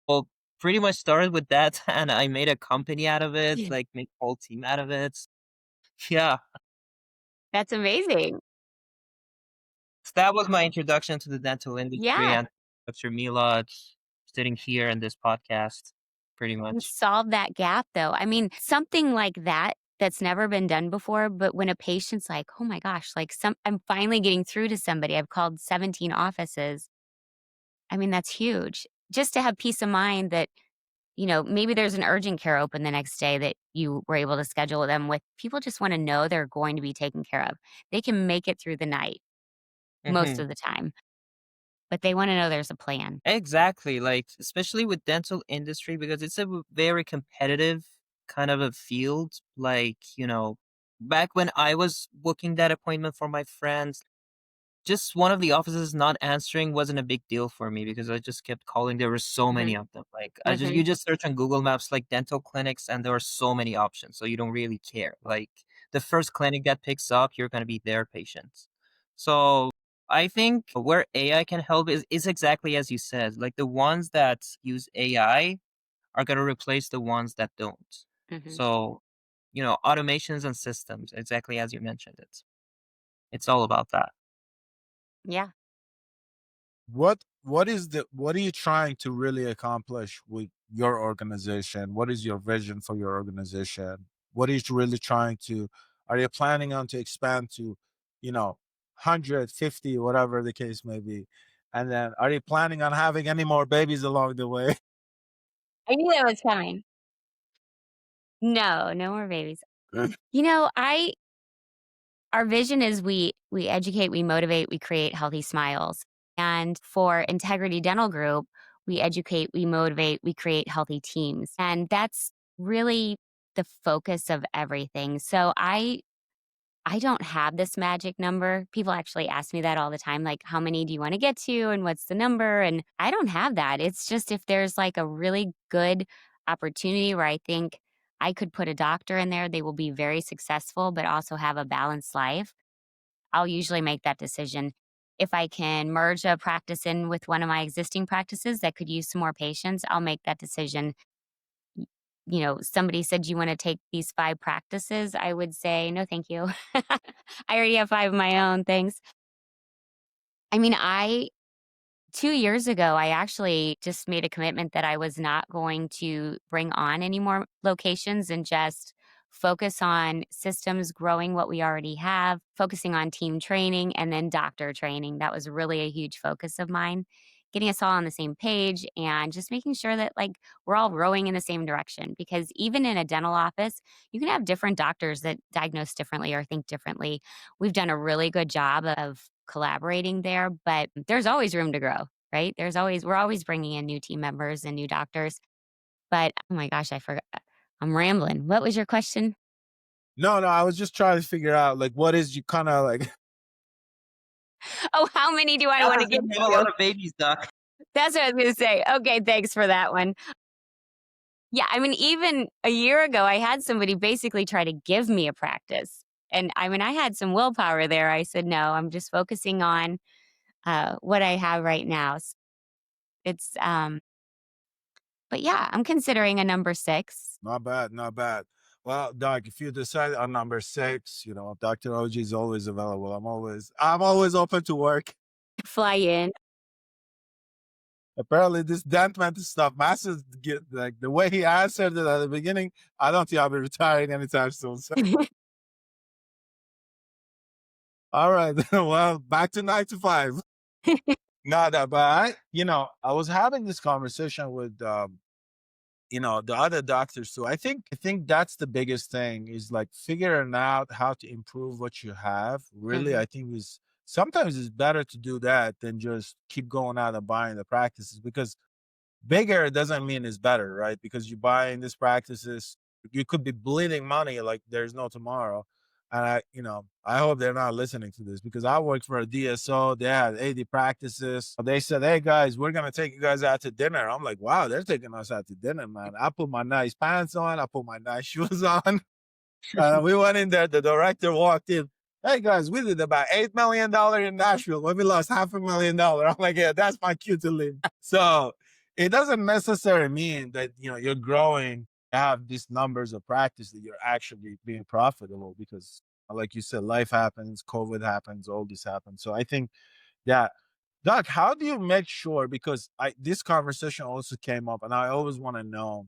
Well, pretty much started with that and I made a company out of it, Yeah. like make a whole team out of it. Yeah. That's amazing. So that was my introduction to the dental industry Yeah. and Dr. Milad sitting here in this podcast, pretty And much. solve that gap though. I mean, something like that that's never been done before, but when a patient's like, "Oh my gosh, like I'm finally getting through to somebody. I've called 17 offices." I mean, that's huge. Just to have peace of mind that maybe there's an urgent care open the next day that you were able to schedule them with. People just want to know they're going to be taken care of. They can make it through the night most Hmm. of the time, but they want to know there's a plan. Exactly. Like, especially with dental industry, because it's a very competitive kind of a field. Like, back when I was booking that appointment for my friends, just one of the offices not answering wasn't a big deal for me because I just kept calling. There were so Hmm. many of them. Like, Hmm. you just search on Google Maps like dental clinics, and there are so many options, so you don't really care. Like, the first clinic that picks up, you're gonna be their patient. So I think where AI can help is exactly as you said. Like, the ones that use AI are gonna replace the ones that don't. Hmm. So, automations and systems, exactly as you mentioned it. It's all about that. Yeah. What are you trying to really accomplish with your organization? What is your vision for your organization? What are you really trying to are you planning on to expand to, you know, 150, whatever the case may be? And then are you planning on having any more babies along the way? I knew that was coming. No, no more babies. I our vision is we educate, we motivate, we create healthy smiles. And for Integrity Dental Group, we educate, we motivate, we create healthy teams. And that's really the focus of everything. So I don't have this magic number. People actually ask me that all the time, like, how many do you want to get to and what's the number? And I don't have that. It's just if there's like a really good opportunity where I think I could put a doctor in there, they will be very successful, but also have a balanced life. I'll usually make that decision. If I can merge a practice in with one of my existing practices that could use some more patients, I'll make that decision. Somebody said, "Do you want to take these 5 practices?" I would say, "No, thank you. I already have 5 of my own. Thanks." I mean, 2 years ago, I actually just made a commitment that I was not going to bring on any more locations and just focus on systems, growing what we already have, focusing on team training, and then doctor training. That was really a huge focus of mine. Getting us all on the same page and just making sure that like we're all rowing in the same direction because even in a dental office, you can have different doctors that diagnose differently or think differently. We've done a really good job of collaborating there, but there's always room to grow, right? We're always bringing in new team members and new doctors. But oh my gosh, I forgot. I'm rambling. What was your question? No, no, I was just trying to figure out like what is you kind of like Oh, how many do I want to Sounds get like you have a to? lot of babies, doc. That's what I was going to say. Okay, thanks for that one. Yeah, I mean, even a year ago, I had somebody basically try to give me a practice. And I mean, I had some willpower there. I said, no, I'm just focusing on what I have right now. It's, but yeah, I'm considering a number 6. not bad, not bad. Well, Doc, if you decide on number 6, Dr. OG is always available. I'm always open to work. Fly in. Apparently, this dent mentor stuff, Masters get like the way he answered it at the beginning. I don't think I'll be retiring anytime soon. So, all right, well, back to 9 to 5. No, that, but I was having this conversation with the other doctors too. I think that's the biggest thing is like figuring out how to improve what you have. Really, Hmm. I think is sometimes it's better to do that than just keep going out and buying the practices because bigger doesn't mean it's better, right? Because you buy in these practices, you could be bleeding money like there's no tomorrow. And I hope they're not listening to this because I worked for a DSO. They had 80 practices. They said, "Hey guys, we're gonna take you guys out to dinner." I'm like, "Wow, they're taking us out to dinner, man." I put my nice pants on, I put my nice shoes on. We went in there. The director walked in. "Hey guys, we did about $8 million in Nashville when we lost $500,000." I'm like, "Yeah, that's my cue to leave." So it doesn't necessarily mean that you're growing, have these numbers of practice that you're actually being profitable because, like you said, life happens, COVID happens, all this happens. So I think that, Doc, how do you make sure? Because this conversation also came up, and I always want to know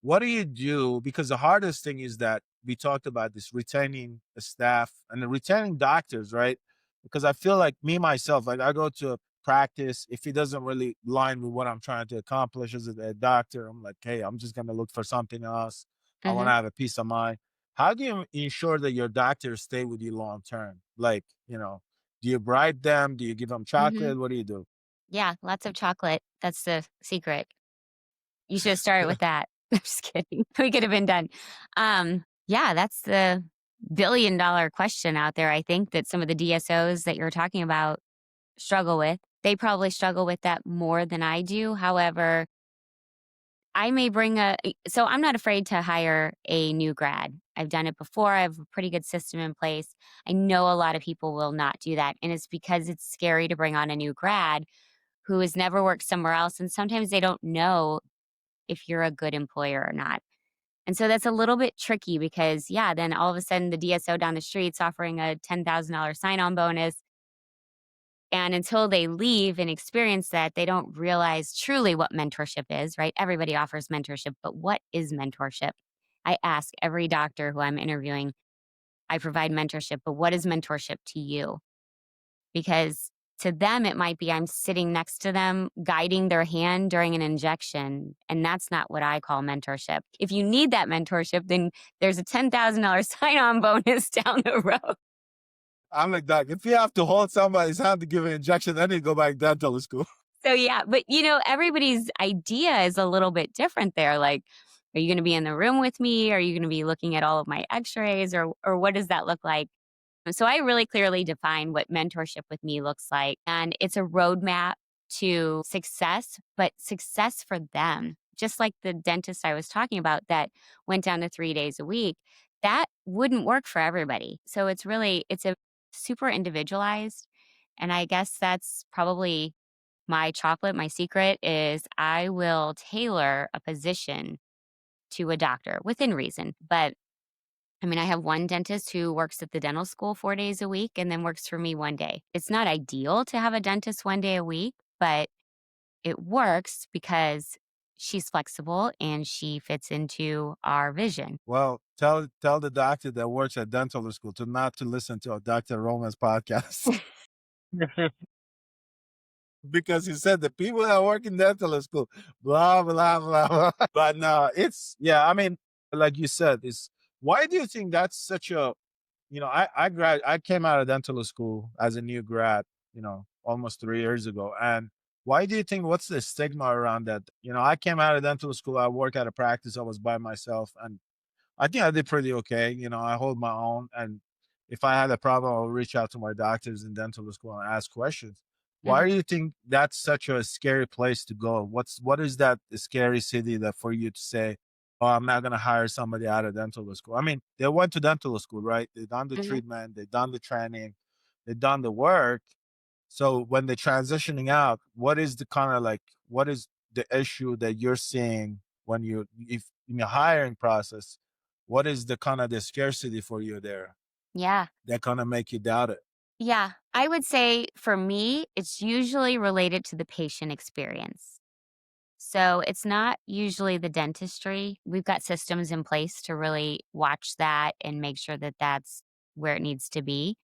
what do you do? Because the hardest thing is that we talked about this retaining the staff and the retaining doctors, right? Because I feel like me myself, like I go to practice, if it doesn't really align with what I'm trying to accomplish as a doctor, I'm like, hey, I'm just gonna look for something else. I want to Mhm. have a peace of mind. How do you ensure that your doctors stay with you long term? Like, do you bribe them? Do you give them Mhm. chocolate? What do you do? Yeah, lots of chocolate. That's the secret. You should have started with that. I'm just kidding. We could have been done. Yeah, that's the billion-dollar question out there, I think, that some of the DSOs that you're talking about struggle with. They probably struggle with that more than I do. However, I may bring so I'm not afraid to hire a new grad. I've done it before. I have a pretty good system in place. I know a lot of people will not do that, and it's because it's scary to bring on a new grad who has never worked somewhere else, and sometimes they don't know if you're a good employer or not. And so that's a little bit tricky because, yeah, then all of a sudden the DSO down the street's offering a $10,000 sign-on bonus. And until they leave and experience that, they don't realize truly what mentorship is, right? Everybody offers mentorship, but what is mentorship? I ask every doctor who I'm interviewing, I provide mentorship, but what is mentorship to you? Because to them, it might be I'm sitting next to them, guiding their hand during an injection. And that's not what I call mentorship. If you need that mentorship, then there's a $10,000 sign on bonus down the road. I'm like, Doc, if you have to hold somebody's hand to give an injection, then you go back to dental school. So, yeah, but everybody's idea is a little bit different there. Like, are you going to be in the room with me? Are you going to be looking at all of my x rays or what does that look like? So I really clearly define what mentorship with me looks like. And it's a roadmap to success, but success for them. Just like the dentist I was talking about that went down to 3 days a week, that wouldn't work for everybody. So it's a super individualized. And I guess that's probably my chocolate. My secret is I will tailor a position to a doctor within reason. But I mean, I have one dentist who works at the dental school 4 days a week and then works for me 1 day. It's not ideal to have a dentist 1 day a week, but it works because she's flexible and she fits into our vision. Well, tell the doctor that works at dental school to not to listen to a Dr. Roman's podcast. Because he said the people that work in dental school, blah, blah, blah, blah. But no, yeah, I mean, like you said, why do you think that's such a, I came out of dental school as a new grad, almost 3 years ago. And why do you think, what's the stigma around that? I came out of dental school, I work at a practice, I was by myself, and I think I did pretty okay. I hold my own. And if I had a problem, I'll reach out to my doctors in dental school and ask questions. Why Mhm. do you think that's such a scary place to go? What is that scary city that for you to say, oh, I'm not gonna hire somebody out of dental school? I mean, they went to dental school, right? They done the Mhm. treatment, they done the training, they done the work. So when they're transitioning out, what is the kind of like what is the issue that you're seeing when if in your hiring process? What is the kind of the scarcity for you there Yeah. that kind of make you doubt it? Yeah. I would say for me, it's usually related to the patient experience. So it's not usually the dentistry. We've got systems in place to really watch that and make sure that that's where it needs to be.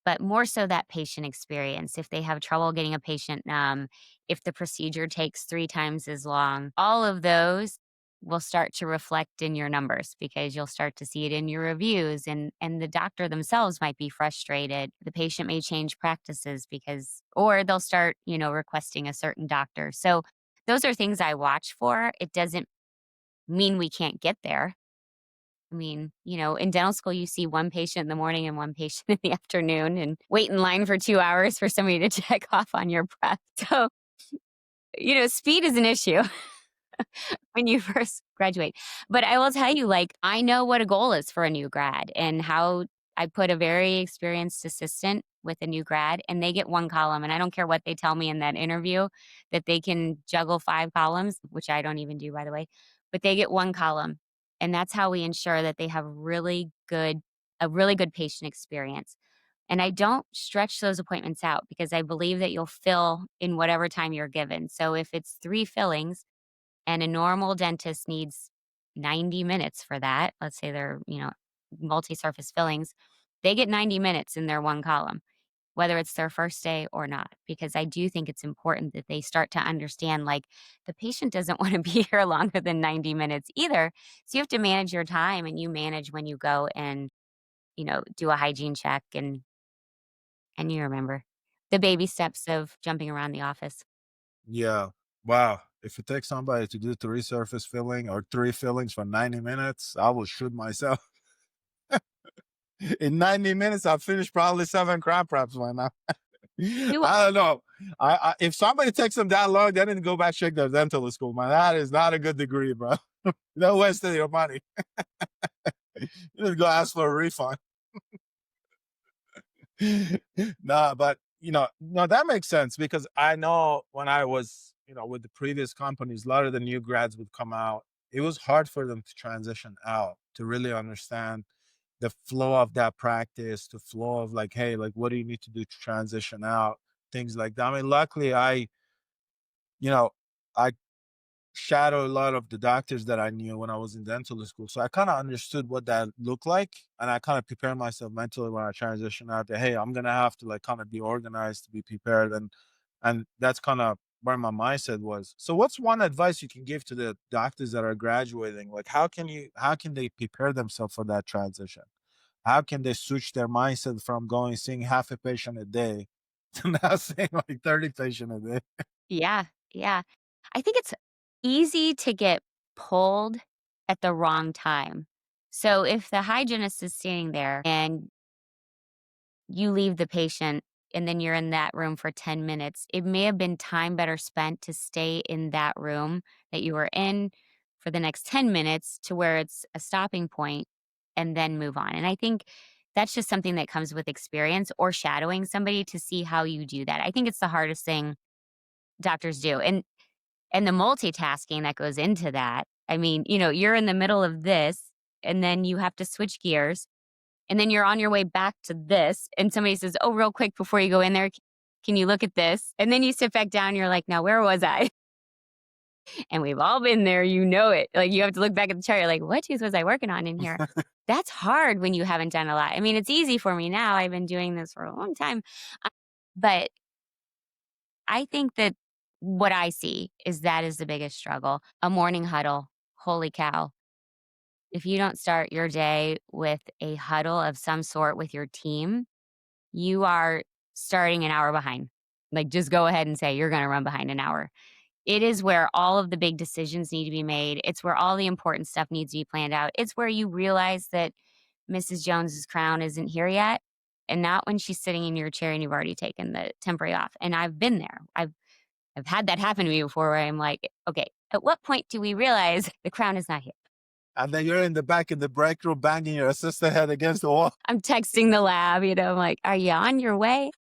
But more so that patient experience. If they have trouble getting a patient numb, if the procedure takes 3 times as long, all of those will start to reflect in your numbers because you'll start to see it in your reviews and the doctor themselves might be frustrated. The patient may change practices because or they'll start, requesting a certain doctor. So those are things I watch for. It doesn't mean we can't get there. I mean, in dental school, you see one patient in the morning and one patient in the afternoon and wait in line for 2 hours for somebody to check off on your breath. So, speed is an issue when you first graduate. But I will tell you, like, I know what a goal is for a new grad and how I put a very experienced assistant with a new grad and they get one column. And I don't care what they tell me in that interview that they can juggle 5 columns, which I don't even do, by the way, but they get one column. And that's how we ensure that they have a really good patient experience. And I don't stretch those appointments out because I believe that you'll fill in whatever time you're given. So if it's 3 fillings, and a normal dentist needs 90 minutes for that. Let's say they're, multi surface fillings. They get 90 minutes in their one column. whether it's their first day or not, because I do think it's important that they start to understand, like, the patient doesn't want to be here longer than 90 minutes either. So you have to manage your time and you manage when you go and, do a hygiene check and you remember the baby steps of jumping around the office. Yeah. Wow. If it takes somebody to do 3 surface filling or 3 fillings for 90 minutes, I will shoot myself. In 90 minutes, I'll finish probably 7 crown preps by now. You I don't know. If somebody takes them that long, they didn't go back check their dental school, man. That is not a good degree, bro. They're wasting your money. You just go ask for a refund. Nah, but no, that makes sense because I know when I was, with the previous companies, a lot of the new grads would come out. It was hard for them to transition out to really understand the flow of that practice, the flow of like, hey, like what do you need to do to transition out, things like that. I mean, luckily you know, I shadow a lot of the doctors that I knew when I was in dental school. So I kind of understood what that looked like. And I kind of prepared myself mentally when I transitioned out that, hey, I'm gonna have to like kind of be organized to be prepared. And that's kind of where my mindset was. So what's one advice you can give to the doctors that are graduating? Like how can they prepare themselves for that transition? How can they switch their mindset from going seeing half a patient a day to now seeing like 30 patients a day? Yeah, yeah. I think it's easy to get pulled at the wrong time. So if the hygienist is standing there and you leave the patient and then you're in that room for 10 minutes, it may have been time better spent to stay in that room that you were in for the next 10 minutes to where it's a stopping point and then move on. And I think that's just something that comes with experience or shadowing somebody to see how you do that. I think it's the hardest thing doctors do. And the multitasking that goes into that. I mean, you're in the middle of this and then you have to switch gears and then you're on your way back to this and somebody says, "Oh, real quick before you go in there, can you look at this?" And then you sit back down and you're like, "Now, where was I?" And we've all been there, it. Like you have to look back at the chart. You're like, "What tooth was I working on in here?" That's hard when you haven't done a lot. I mean, it's easy for me now. I've been doing this for a long time. But I think that what I see is that is the biggest struggle. A morning huddle. Holy cow. If you don't start your day with a huddle of some sort with your team, you are starting an hour behind. Like, just go ahead and say you're going to run behind an hour. It is where all of the big decisions need to be made. It's where all the important stuff needs to be planned out. It's where you realize that Mrs. Jones's crown isn't here yet, and not when she's sitting in your chair and you've already taken the temporary off. And I've been there. I've had that happen to me before where I'm like, okay, at what point do we realize the crown is not here? And then you're in the back in the break room banging your assistant head against the wall. I'm texting the lab, I'm like, are you on your way?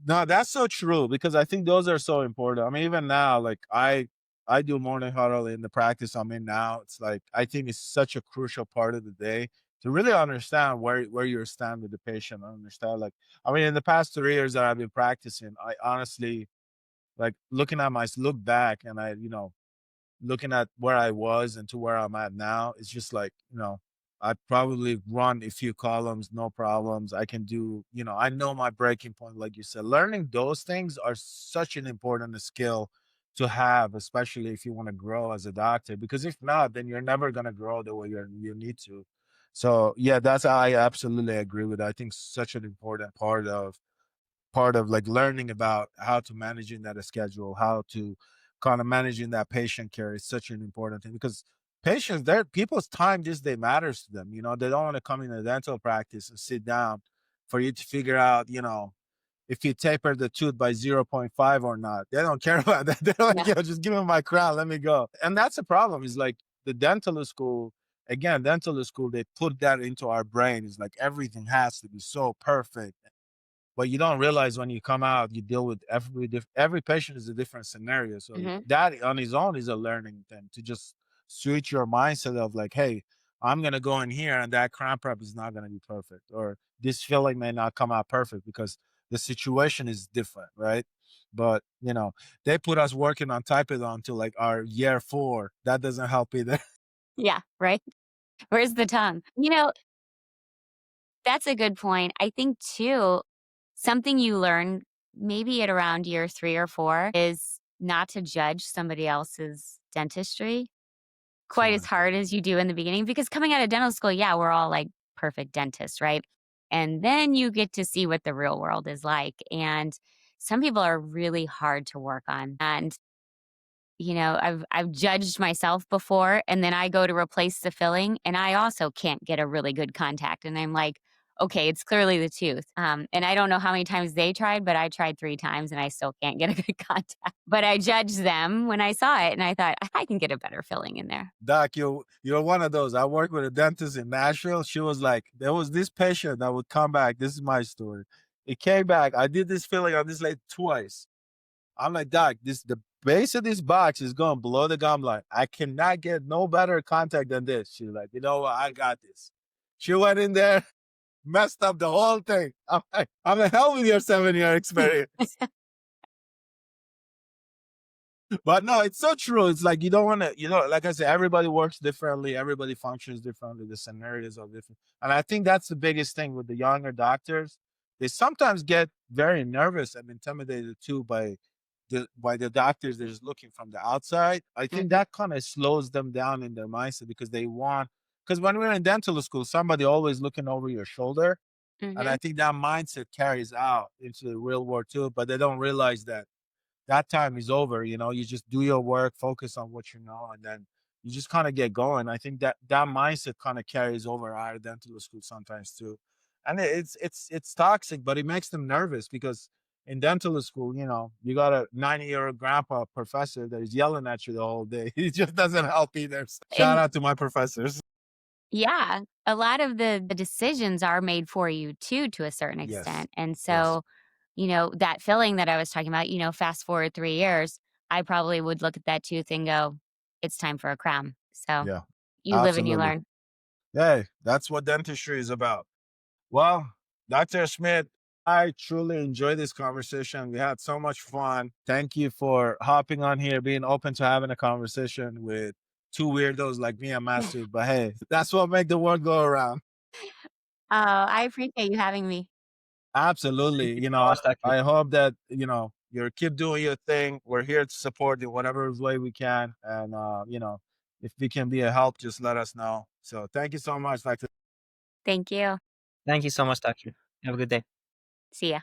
No, that's so true because I think those are so important. I mean, even now, like I do morning huddle in the practice I'm in now. It's like I think it's such a crucial part of the day to really understand where you stand with the patient. Understand, like I mean, in the past 3 years that I've been practicing, I honestly like looking at my look back and looking at where I was and to where I'm at now, it's just like, I probably run a few columns, no problems. I can do, I know my breaking point, like you said. Learning those things are such an important skill to have, especially if you want to grow as a doctor. Because if not, then you're never gonna grow the way you need to. So yeah, that's I absolutely agree with that. I think such an important part of like learning about how to managing that schedule, how to kind of managing that patient care is such an important thing because patients, their people's time this day matters to them. They don't want to come in a dental practice and sit down for you to figure out, if you taper the tooth by zero point 0.5 or not. They don't care about that. They're like, Yeah. just give me my crown, let me go. And that's the problem. Is like the dental school, again, dental school, they put that into our brain. It's like everything has to be so perfect, but you don't realize when you come out, you deal with every patient is a different scenario. So Hmm. that on his own is a learning thing to just switch your mindset of like, hey, I'm gonna go in here and that crown prep is not gonna be perfect, or this filling may not come out perfect because the situation is different, right? But they put us working on typodon to like our year 4. That doesn't help either. Yeah, right. Where's the tongue? That's a good point. I think too, something you learn maybe at around year 3 or 4 is not to judge somebody else's dentistry quite So as hard important. as you do in the beginning, because coming out of dental school, yeah, we're all like perfect dentists, right? And then you get to see what the real world is like. And some people are really hard to work on. And I've judged myself before, and then I go to replace the filling, and I also can't get a really good contact, and I'm like, "Okay, it's clearly the tooth." And I don't know how many times they tried, but I tried 3 times, and I still can't get a good contact. But I judged them when I saw it, and I thought, "I can get a better filling in there." Doc, you're one of those. I worked with a dentist in Nashville. She was like, there was this patient that would come back. This is my story. It came back. I did this filling on this lady twice. I'm like, Doc, the base of this box is going below the gum line. I cannot get no better contact than this. She's like, you know what? I got this. She went in there, messed up the whole thing. I'm like, I'm the hell with your 7-year experience. But no, it's so true. It's like you don't want to, like I said, everybody works differently, everybody functions differently, the scenarios are different. And I think that's the biggest thing with the younger doctors. They sometimes get very nervous and intimidated too by the doctors they're just looking from the outside. I think Mhm, that kind of slows them down in their mindset because because when we're in dental school, somebody always looking over your shoulder. And I mhm. think that mindset carries out into the real world too, but they don't realize that time is over. You just do your work, focus on what you know, and then you just kind of get going. I think that mindset kind of carries over out of dental school sometimes too. And it's toxic, but it makes them nervous because in dental school, you got a 90-year-old grandpa professor that is yelling at you the whole day. It just doesn't help either. Shout And out to my professors. yeah, a lot of the decisions are made for you too, to a certain Yes. extent. And Yes. so, that filling that I was talking about, fast forward 3 years, I probably would look at that tooth and go, "It's time for a crown." So, Yeah. you live and you Absolutely. learn. Hey, that's what dentistry is about. Well, Dr. Smith, I truly enjoyed this conversation. We had so much fun. Thank you for hopping on here, being open to having a conversation with two weirdos like me and Master. But hey, that's what make the world go around. I appreciate you having me. Thank Absolutely. you so much, Doctor. I hope that, you keep doing your thing. We're here to support in whatever way we can. And, if we can be a help, just let us know. So thank you so much, Dr. Thank you. Thank you so much, Doctor. Have a good day. See ya.